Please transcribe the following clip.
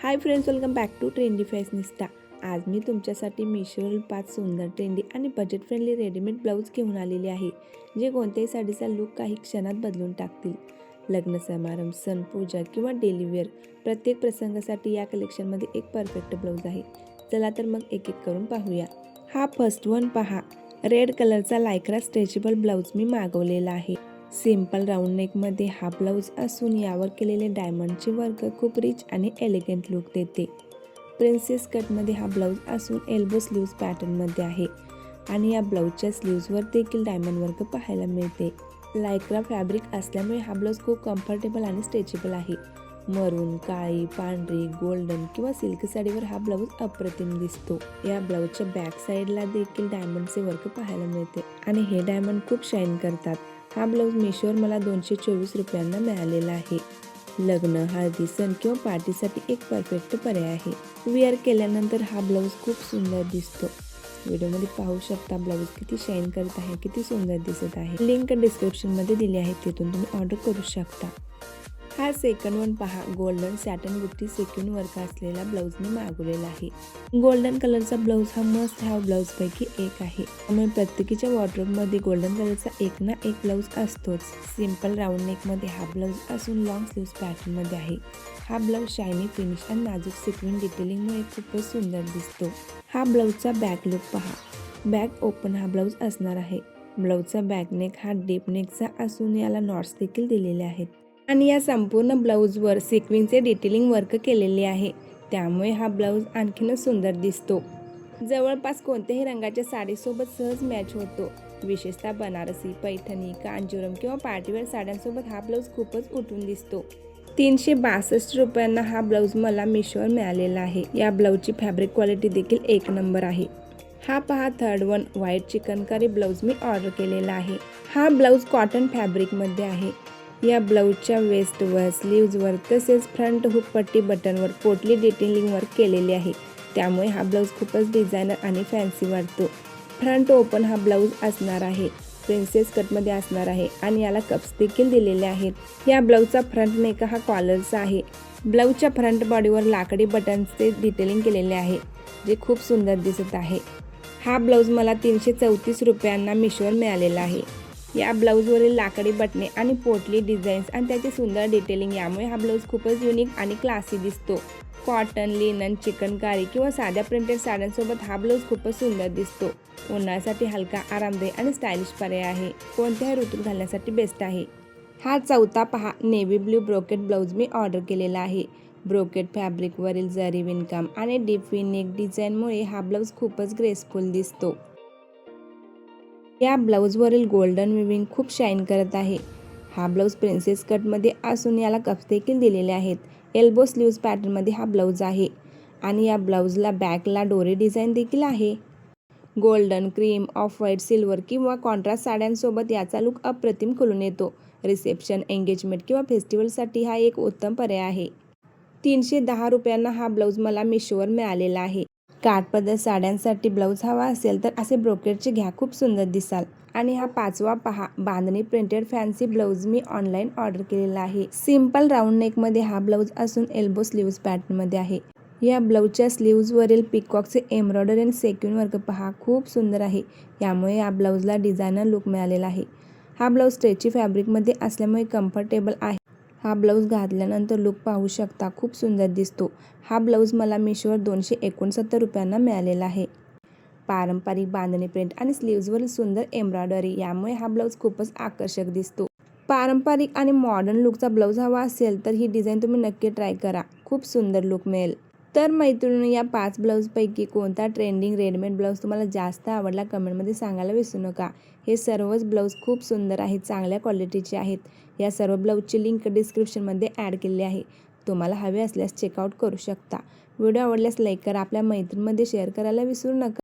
High friends, welcome back to Trendy Fashionista. आज मी तुमच्यासाठी मिशोवरील 5 सुंदर ट्रेंडी आणि बजेट फ्रेंडली रेडीमेड ब्लाऊज घेऊन आलेले आहे, जे कोणत्याही साडीचा लुक काही क्षणात बदलून टाकतील। लग्न समारंभ, सण, पूजा किंवा डेली वेअर प्रत्येक प्रसंगासाठी या कलेक्शनमध्ये एक परफेक्ट ब्लाऊज आहे। चला तर मग एक एक करून पाहूया। हा फर्स्ट वन पहा, रेड कलरचा लायक्रा स्ट्रेचेबल ब्लाऊज मी मागवलेला आहे। सिंपल राऊंड नेकमध्ये हा ब्लाऊज असून यावर केलेले डायमंडचे वर्क खूप रिच आणि एलिगंट लुक देते। प्रिन्सेस कटमध्ये हा ब्लाऊज असून एल्बो स्लीव्ज पॅटर्नमध्ये आहे आणि या ब्लाऊजच्या स्लीव्जवर देखील डायमंड वर्क पाहायला मिळते। लायक्रा फॅब्रिक असल्यामुळे हा ब्लाऊज खूप कम्फर्टेबल आणि स्ट्रेचेबल आहे। मरून, काळी, पांढरी, गोल्डन किंवा सिल्क साडीवर हा ब्लाऊज अप्रतिम दिसतो। या ब्लाऊजच्या बॅक साईडला देखील डायमंडचे वर्क पाहायला मिळते आणि हे डायमंड खूप शाईन करतात। हा ब्लाऊज मिशोवर मला 224 रुपयांना मिळालेला आहे। लग्न, हळदी, सण किंवा पार्टीसाठी एक परफेक्ट पर्याय आहे। वेअर केल्यानंतर हा ब्लाऊज खूप सुंदर दिसतो। व्हिडिओमध्ये पाहू शकता ब्लाऊज किती शाईन करत आहे, किती सुंदर दिसत आहे। लिंक डिस्क्रिप्शनमध्ये दिली आहे, तिथून तुम्ही ऑर्डर करू शकता। हा सेकंड वन पहा, गोल्डन सॅटन बुट्टी सिक्वेन्स वर्क असलेला ब्लाऊज मी मागवलेला आहे। गोल्डन कलरचा ब्लाऊज हा मस्ट हॅव ब्लाऊज पैकी एक आहे, त्यामुळे प्रत्येकीच्या वॉर्डरोबमध्ये गोल्डन कलरचा एक ना एक ब्लाऊज असतोच। सिंपल राऊंड नेकमध्ये हा ब्लाऊज असून लॉंग स्लीव्ज पॅटर्नमध्ये आहे। हा ब्लाऊज शायनी फिनिश आणि नाजूक सिक्वेन्स डिटेलिंगमुळे खूपच सुंदर दिसतो। हा ब्लाऊजचा बॅक लुक पहा, बॅक ओपन हा ब्लाऊज असणार आहे। ब्लाऊजचा बॅक नेक हा डीप नेकचा असून याला नॉट्स देखील दिलेले आहेत आणि या संपूर्ण ब्लाऊजवर सिक्वेन्सचे डिटेलिंग वर्क केलेले आहे, त्यामुळे हा ब्लाऊज आणखीनच सुंदर दिसतो। जवळपास कोणत्याही रंगाच्या साडीसोबत सहज मॅच होतो। विशेषतः बनारसी, पैठणी, कांजीवरम किंवा पार्टीवेअर साड्यांसोबत हा ब्लाऊज खूपच उठून दिसतो। 362 रुपयांना हा ब्लाऊज मला मिशोवर मिळालेला आहे। या ब्लाऊजची फॅब्रिक क्वालिटी देखील एक नंबर आहे। हा पहा third one, white chikankari blouse मी ऑर्डर केलेला आहे। हा ब्लाऊज कॉटन फॅब्रिकमध्ये आहे। या ब्लाऊजच्या वेस्टवर, स्लीव्जवर तसेच फ्रंट हुक पट्टी बटनवर पोटली डिटेलिंग वर्क केलेले आहे, त्यामुळे हा ब्लाऊज खूपच डिझायनर आणि फॅन्सी वाटतो। फ्रंट ओपन हा ब्लाऊज असणार आहे, प्रिन्सेस कटमध्ये असणार आहे आणि याला कप्स देखील दिलेले आहेत। या ब्लाऊजचा फ्रंट नेक हा कॉलरचा आहे। ब्लाऊजच्या फ्रंट बॉडीवर लाकडी बटन्सचे डिटेलिंग केलेले आहे, जे खूप सुंदर दिसत आहे। हा ब्लाऊज मला 334 रुपयांना मिशोवर मिळालेला आहे। या ब्लाऊजवरील लाकडी बटणे आणि पोटली डिझाईन्स आणि त्याची सुंदर डिटेलिंग यामुळे हा ब्लाऊज खूपच युनिक आणि क्लासी दिसतो। कॉटन, लिनन, चिकनकारी किंवा साध्या प्रिंटेड साड्यांसोबत हा ब्लाऊज खूपच सुंदर दिसतो। उन्हाळ्यासाठी हलका, आरामदायी आणि स्टायलिश पर्याय आहे, कोणत्याही ऋतूत घालण्यासाठी बेस्ट आहे। हा चौथा पहा, नेव्ही ब्ल्यू ब्रोकेट ब्लाऊज मी ऑर्डर केलेला आहे। ब्रोकेट फॅब्रिकवरील जरी विणकाम आणि डीप वी नेक डिझाईनमुळे हा ब्लाऊज खूपच ग्रेसफुल दिसतो। या ब्लाऊजवरील गोल्डन विविंग खूप शाईन करत आहे। हा ब्लाऊज प्रिन्सेस कटमध्ये असून याला कप्स देखील दिलेले आहेत। एल्बो स्लीव्ज पॅटर्नमध्ये हा ब्लाऊज आहे आणि या ब्लाऊजला बॅकला डोरी डिझाईन देखील आहे। Golden, cream, off white, silver किंवा कॉन्ट्रास्ट साड्यांसोबत याचा लुक अप्रतिम खुलून येतो। रिसेप्शन, एंगेजमेंट किंवा फेस्टिवलसाठी हा एक उत्तम पर्याय आहे। 310 रुपयांना हा ब्लाऊज मला मिशोवर मिळालेला आहे। काठपदर साड्यांसाठी ब्लाऊज हवा असेल तर असे ब्रोकेटचे घ्या, खूप सुंदर दिसाल। आणि हा पाचवा पहा, बांधणी प्रिंटेड फॅन्सी ब्लाऊज मी ऑनलाईन ऑर्डर केलेला आहे। सिंपल राऊंड नेकमध्ये हा ब्लाऊज असून एल्बो स्लीव्ज पॅटर्नमध्ये आहे। या ब्लाऊजच्या स्लीव्जवरील पिकॉकचे एम्ब्रॉयडरी आणि सेक्वेन वर्क पहा, खूप सुंदर आहे, यामुळे या ब्लाऊजला डिझायनर लुक मिळालेला आहे। हा ब्लाऊज स्ट्रेची फॅब्रिकमध्ये असल्यामुळे कम्फर्टेबल आहे। हा ब्लाऊज घातल्यानंतर लुक पाहू शकता, खूप सुंदर दिसतो। हा ब्लाऊज मला मिशोवर 269 रुपयांना मिळालेला आहे। पारंपरिक बांधणी प्रिंट आणि स्लीव्जवरील सुंदर एम्ब्रॉयडरी यामुळे हा ब्लाऊज खूपच आकर्षक दिसतो। पारंपरिक आणि मॉडर्न लुकचा ब्लाऊज हवा असेल तर ही डिझाईन तुम्ही नक्की ट्राय करा, खूप सुंदर लुक मिळेल। तर मैत्रिणी, या 5 ब्लाऊजपैकी कोणता ट्रेंडिंग रेडीमेड ब्लाऊज तुम्हाला जास्त आवडला कमेंटमध्ये सांगायला विसरू नका। हे सर्वच ब्लाऊज खूप सुंदर आहेत, चांगल्या क्वालिटीचे आहेत। या सर्व ब्लाऊजची लिंक डिस्क्रिप्शनमध्ये ॲड केलेली आहे, तुम्हाला हवे असल्यास चेकआउट करू शकता। व्हिडिओ आवडल्यास लाईक करा, आपल्या मैत्रिणींमध्ये शेअर करायला विसरू नका।